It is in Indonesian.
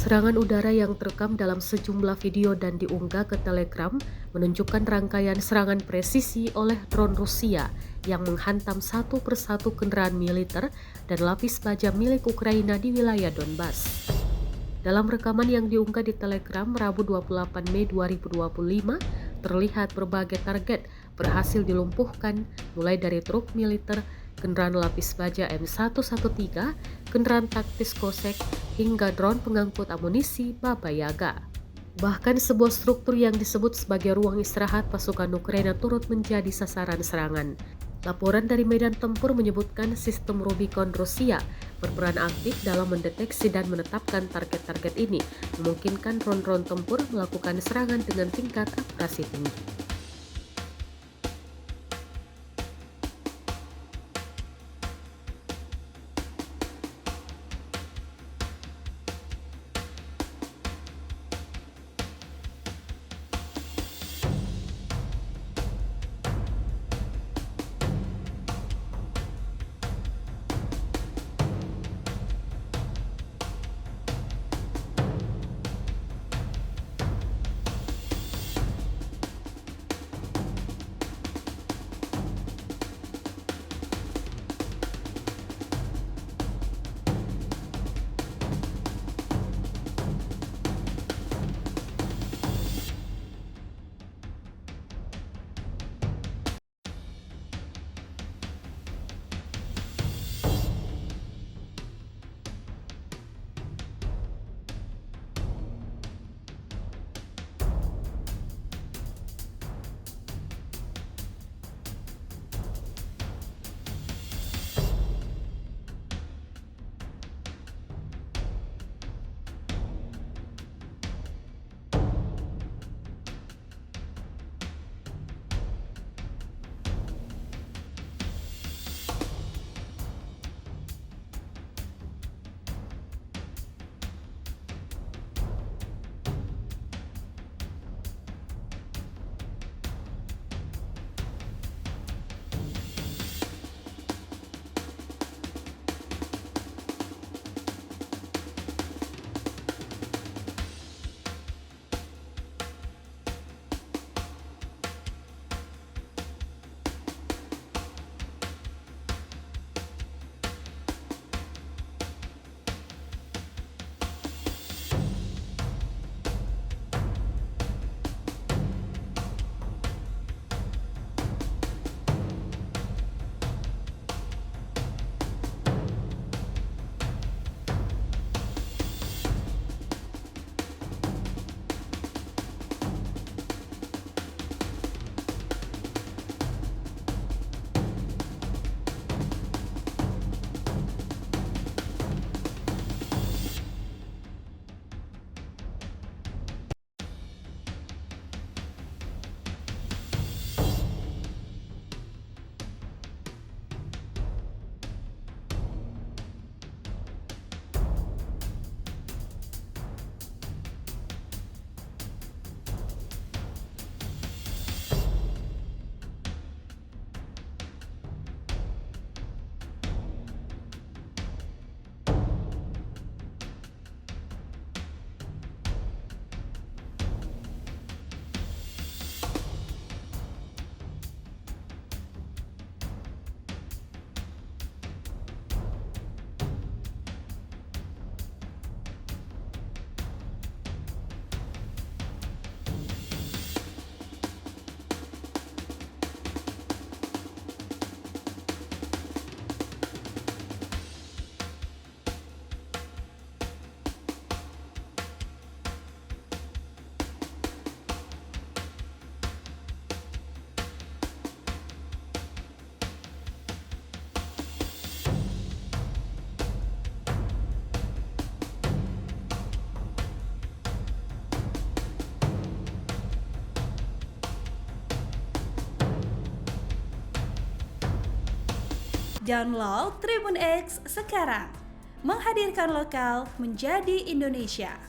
Serangan udara yang terekam dalam sejumlah video dan diunggah ke Telegram menunjukkan rangkaian serangan presisi oleh drone Rusia yang menghantam satu persatu kendaraan militer dan lapis baja milik Ukraina di wilayah Donbas. Dalam rekaman yang diunggah di Telegram Rabu 28 Mei 2025, terlihat berbagai target berhasil dilumpuhkan mulai dari truk militer, kendaraan lapis baja M113, kendaraan taktis Kosek, hingga drone pengangkut amunisi Baba Yaga. Bahkan sebuah struktur yang disebut sebagai ruang istirahat pasukan Ukraina turut menjadi sasaran serangan. Laporan dari medan tempur menyebutkan sistem Rubicon Rusia berperan aktif dalam mendeteksi dan menetapkan target-target ini, memungkinkan drone-drone tempur melakukan serangan dengan tingkat akurasi tinggi. Download Tribun X sekarang, menghadirkan lokal menjadi Indonesia.